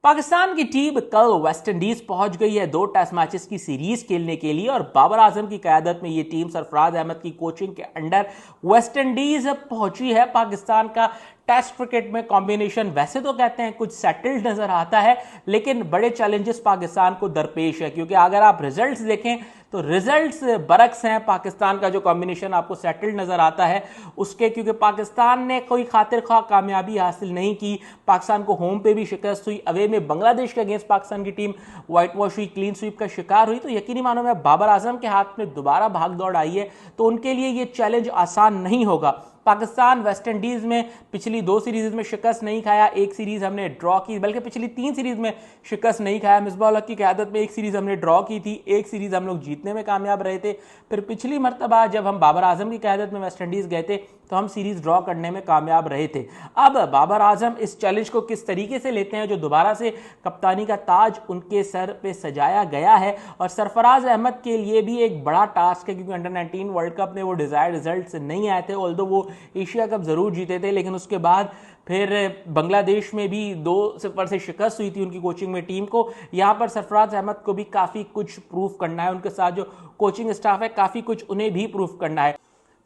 पाकिस्तान की टीम कल West Indies पहुंच गई है 2 टेस्ट मैचेस की सीरीज खेलने के लिए और बाबर आजम की क़यादत में ये टीम सरफराज अहमद की कोचिंग के अंडर वेस्ट इंडीज पहुंची है। पाकिस्तान का टेस्ट क्रिकेट में कॉम्बिनेशन वैसे तो कहते हैं कुछ सेटल्ड नजर आता है, लेकिन बड़े चैलेंजेस पाकिस्तान को दरपेश है, क्योंकि अगर आप रिजल्ट्स देखें तो रिजल्ट्स बरक्स हैं। पाकिस्तान का जो कॉम्बिनेशन आपको सेटल्ड नजर आता है उसके, क्योंकि पाकिस्तान ने कोई खातिर खा कामयाबी हासिल नहीं की। पाकिस्तान को होम पे भी शिकस्त हुई, अवे में बांग्लादेश के अगेंस्ट पाकिस्तान की टीम व्हाइट वॉश हुई, क्लीन स्वीप का शिकार हुई। तो यकीनी मानो में बाबर आजम के हाथ में दोबारा भाग दौड़ आई है, तो उनके लिए ये चैलेंज आसान नहीं होगा। पाकिस्तान वेस्ट इंडीज में पिछली 2 सीरीज में शिकस्त नहीं खाया, एक सीरीज हमने ड्रॉ की, बल्कि पिछली 3 सीरीज में शिकस्त नहीं खाया। मिसबाह उल हक की क़यादत में एक सीरीज हमने ड्रॉ की थी, एक सीरीज हम लोग जीतने में कामयाब रहे थे। फिर पिछली मरतबा जब हम बाबर आजम की क़यादत में वेस्ट इंडीज गए थे तो हम सीरीज ड्रॉ करने में कामयाब रहे थे। अब बाबर आजम इस चैलेंज को किस तरीके से लेते हैं, जो दोबारा से कप्तानी का ताज उनके सर पे सजाया गया है, और सरफराज अहमद के लिए भी एक बड़ा टास्क है, क्योंकि अंडर 19 वर्ल्ड कप में वो डिजायर्ड रिजल्ट नहीं आए थे। ऑल्दो वो एशिया कप जरूर जीते थे, लेकिन उसके बाद फिर बांग्लादेश में भी 2-0 से शिकस्त हुई थी उनकी कोचिंग में टीम को। यहां पर सरफराज अहमद को भी काफी कुछ प्रूफ करना है, उनके साथ जो कोचिंग स्टाफ है काफी कुछ उन्हें भी प्रूफ करना है।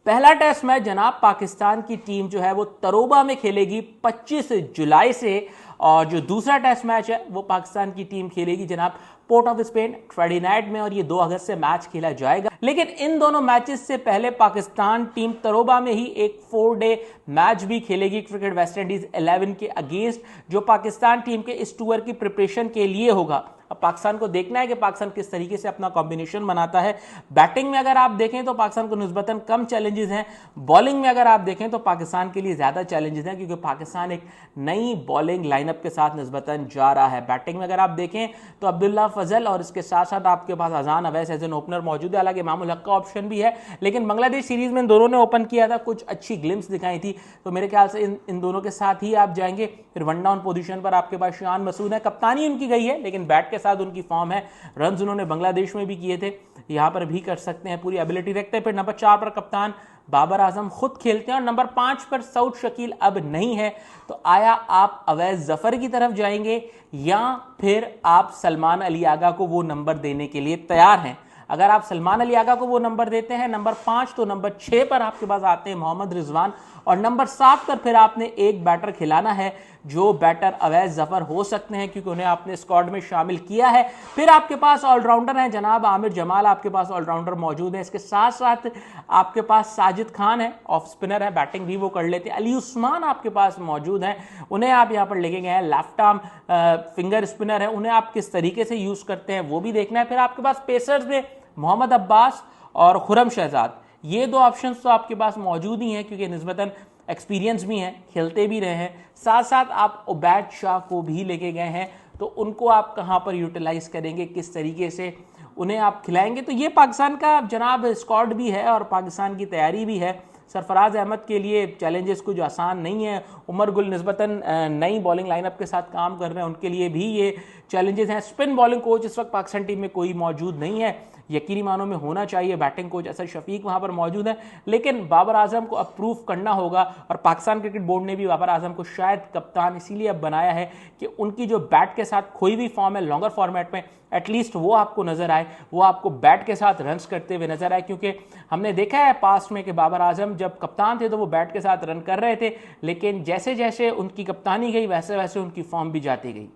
पहला टेस्ट मैच जनाब पाकिस्तान की टीम जो है वो तरोबा में खेलेगी 25 जुलाई से, और जो दूसरा टेस्ट मैच है वो पाकिस्तान की टीम खेलेगी जनाब पोर्ट ऑफ स्पेन ट्रेडिनाइट में, और ये 2 अगस्त से मैच खेला जाएगा। लेकिन इन दोनों मैचेस से पहले पाकिस्तान टीम तरोबा में ही एक 4 डे मैच भी खेलेगी क्रिकेट वेस्ट इंडीज 11 के अगेंस्ट, जो पाकिस्तान टीम के इस टूर की प्रिपरेशन के लिए होगा। अब पाकिस्तान को देखना है कि पाकिस्तान किस तरीके से अपना कॉम्बिनेशन बनाता है। बैटिंग में अगर आप देखें तो पाकिस्तान को निस्बतन कम चैलेंजेस हैं, बॉलिंग में अगर आप देखें तो पाकिस्तान के लिए ज्यादा चैलेंजेस हैं, क्योंकि पाकिस्तान एक नई बॉलिंग लाइनअप के साथ निस्बतन जा रहा है। बैटिंग में अगर आप देखें तो अब्दुल्ला फजल और इसके साथ साथ आपके पास अजान अवैस एज एन ओपनर मौजूद है, हालांकि इमामुल हक का ऑप्शन भी है, लेकिन बांग्लादेश सीरीज में इन दोनों ने ओपन किया था, कुछ अच्छी ग्लिम्स दिखाई थी, तो मेरे ख्याल से इन दोनों के साथ ही आप जाएंगे। फिर 1 डाउन पोजीशन पर आपके पास शान मसूद है, कप्तानी उनकी गई है लेकिन बैट के साथ उनकी फॉर्म है, रन उन्होंने बांग्लादेश में भी किए थे, यहां पर भी कर सकते हैं, पूरी एबिलिटी रखते हैं। फिर नंबर 4 पर कप्तान बाबर आजम खुद खेलते हैं, और नंबर 5 पर सऊद शकील अब नहीं है। तो आया आप अवैस जफर की तरफ जाएंगे या फिर आप सलमान अली आगा को वो नंबर देने के लिए तैयार हैं? अगर आप सलमान अली आगा को वो नंबर देते हैं नंबर 5, तो नंबर 6 पर आपके पास आते हैं मोहम्मद रिजवान, और नंबर 7 पर फिर आपने एक बैटर खिलाना है, जो बैटर अवैस जफर हो सकते हैं, क्योंकि उन्हें आपने स्क्वाड में शामिल किया है। फिर आपके पास ऑलराउंडर हैं जनाब आमिर जमाल, आपके पास ऑलराउंडर मौजूद है। इसके साथ साथ आपके पास साजिद खान है, ऑफ स्पिनर है, बैटिंग भी वो कर लेते हैं। अली उस्मान आपके पास मौजूद हैं, उन्हें आप यहां पर लेके गए हैं, लेफ्ट आर्म फिंगर स्पिनर है, उन्हें आप किस तरीके से यूज करते हैं वो भी देखना है। फिर आपके पास पेसर्स में मोहम्मद अब्बास और खुरम शहजाद, ये 2 ऑप्शंस तो आपके पास मौजूद ही हैं, क्योंकि निस्बतन एक्सपीरियंस भी हैं, खेलते भी रहे हैं। साथ साथ आप उबैद शाह को भी लेके गए हैं, तो उनको आप कहां पर यूटिलाइज करेंगे, किस तरीके से उन्हें आप खिलाएंगे? तो ये पाकिस्तान का जनाब स्क्वाड भी है और पाकिस्तान की तैयारी भी है। सरफराज अहमद के लिए चैलेंजेस कुछ आसान नहीं है, उमर गुल निस्बतन नई बॉलिंग लाइनअप के साथ काम कर रहे हैं, उनके लिए भी ये चैलेंजेस हैं। स्पिन बॉलिंग कोच इस वक्त पाकिस्तान टीम में कोई मौजूद नहीं है, यकीनी मानों में होना चाहिए, बैटिंग कोच असद शफीक वहां पर मौजूद है, लेकिन बाबर आजम को अप्रूव करना होगा। और पाकिस्तान क्रिकेट बोर्ड ने भी बाबर आजम को शायद कप्तान इसीलिए अब बनाया है कि उनकी जो बैट के साथ खोई हुई फॉर्म है लॉन्गर फॉर्मेट में, एटलीस्ट वो आपको नजर आए, वो आपको बैट के साथ रन्स करते हुए नजर आए। क्योंकि हमने देखा है पास्ट में कि बाबर आजम जब कप्तान थे तो वो बैट के साथ रन कर रहे थे, लेकिन जैसे जैसे उनकी कप्तानी गई वैसे वैसे उनकी फॉर्म भी जाती गई।